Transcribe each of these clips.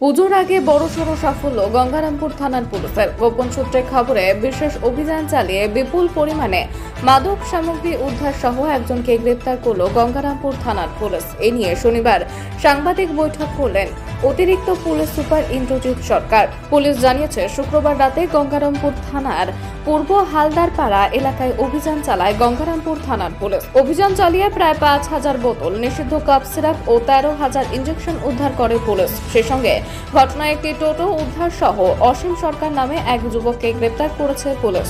পুজোর আগে বড়সড় সাফল্য গঙ্গারামপুর থানার পুলিশের। গোপন সূত্রে খবরে বিশেষ অভিযান চালিয়ে বিপুল পরিমাণে মাদক সামগ্রী উদ্ধার সহ একজনকে গ্রেপ্তার করল গঙ্গারামপুর থানার পুলিশ। এ নিয়ে শনিবার সাংবাদিক বৈঠক করলেন অতিরিক্ত পুলিশ সুপার ইন্দ্রজিৎ সরকার। পুলিশ জানিয়েছে, শুক্রবার রাতে গঙ্গারামপুর থানার পূর্ব হালদারপাড়া এলাকায় অভিযান চালায় গঙ্গারামপুর থানার পুলিশ। অভিযান চালিয়ে প্রায় ৫,০০০ বোতল নিষিদ্ধ কাপ সিরাপ ও ১৩,০০০ ইঞ্জেকশন উদ্ধার করে পুলিশ। সেই সঙ্গে ঘটনায় একটি টোটো উদ্ধার সহ অসীম সরকার নামে এক যুবককে গ্রেপ্তার করেছে পুলিশ।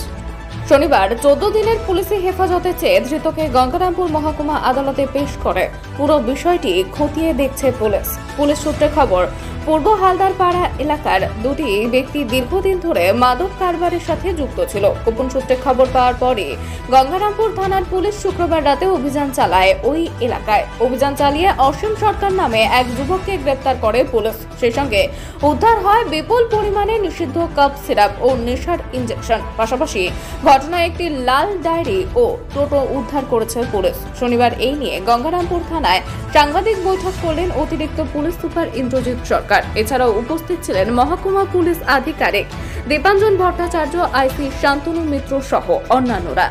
শনিবার ১৪ দিনের পুলিশি হেফাজতে চেয়ে ধৃতকে গঙ্গারামপুর মহকুমা আদালতে পেশ করে পুরো বিষয়টি খতিয়ে দেখছে পুলিশ। পুলিশ সূত্রে খবর, পূর্ব হালদারপাড়া এলাকার দুটি ব্যক্তি দীর্ঘদিন ধরে মাদক কারবারের সাথে যুক্ত ছিল। গোপন সূত্রে খবর পাওয়ার পরে গঙ্গারামপুর থানার পুলিশ শুক্রবার রাতে অভিযান চালায় ওই এলাকায়। অভিযান চালিয়ে অসীম সরকার নামে এক যুবককে গ্রেপ্তার করে পুলিশ। সেই সঙ্গে উদ্ধার হয় বিপুল পরিমাণে নিষিদ্ধ কাপ সিরাপ ও নেশার ইঞ্জেকশন। পাশাপাশি ঘটনায় একটি লাল ডায়েরি ও টোটো উদ্ধার করেছে পুলিশ। শনিবার এই নিয়ে গঙ্গারামপুর থানায় সাংবাদিক বৈঠক করলেন অতিরিক্ত পুলিশ সুপার ইন্দ্রজিৎ সরকার। এছাড়াও উপস্থিত ছিলেন মহকুমা পুলিশ আধিকারিক দীপাঞ্জন ভট্টাচার্য, আইসি শান্তনু মিত্র সহ অন্যান্যরা।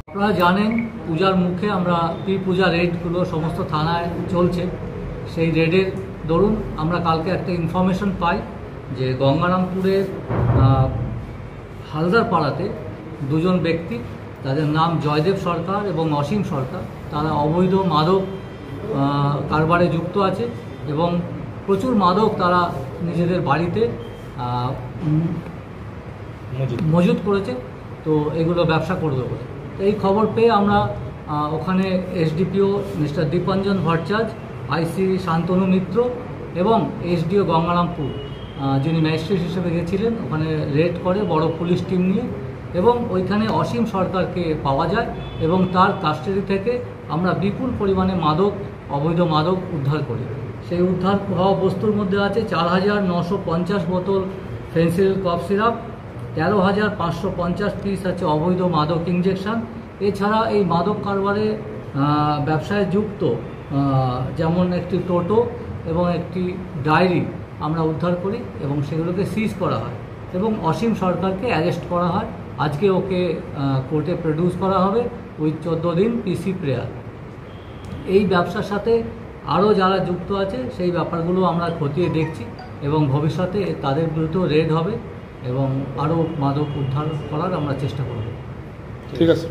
আপনারা জানেন, পূজার মুখে আমরা পূজা রেডগুলো সমস্ত থানায় চলছে। সেই রেডের দরুন আমরা কালকে একটা ইনফরমেশন পাই যে গঙ্গারামপুরের হালদারপাড়াতে দুজন ব্যক্তি, তাদের নাম জয়দেব সরকার এবং অসীম সরকার, তারা অবৈধ মাদক কারবারে যুক্ত আছে এবং প্রচুর মাদক তারা নিজেদের বাড়িতে মজুত করেছে। তো এগুলো ব্যবসা করবে বলে এই খবর পেয়ে আমরা ওখানে এসডিপিও মিস্টার দীপাঞ্জন ভট্টাচার্য, আইসি শান্তনু মিত্র এবং এসডিও গঙ্গারামপুর যিনি ম্যাজিস্ট্রেট হিসেবে গেছিলেন, ওখানে রেড করে বড় পুলিশ টিম নিয়ে এবং ওইখানে অসীম সরকারকে পাওয়া যায় এবং তার কাস্টাডি থেকে আমরা বিপুল পরিমাণে অবৈধ মাদক উদ্ধার করি। সেই উদ্ধার হওয়া বস্তুর মধ্যে আছে ৪,৯৫০ বোতল ফেন্সিল কফ সিরাপ, ১৩,৫৫০ পিস আছে অবৈধ মাদক ইঞ্জেকশন। এছাড়া এই মাদক কারবারে ব্যবসায় যুক্ত যেমন একটি টোটো এবং একটি ডায়েরি আমরা উদ্ধার করি এবং সেগুলোকে সিজ করা হয় এবং অসীম সরকারকে অ্যারেস্ট করা হয়। আজকে ওকে কোর্টে প্রডিউস করা হবে উইথ ১৪ দিন পিসি প্রেয়ার। এই ব্যবসার সাথে আরও যারা যুক্ত আছে সেই ব্যাপারগুলো আমরা খতিয়ে দেখছি এবং ভবিষ্যতে তাদের বিরুদ্ধেও রেড হবে এবং আরও মাদক উদ্ধার করার আমরা চেষ্টা করব। ঠিক আছে।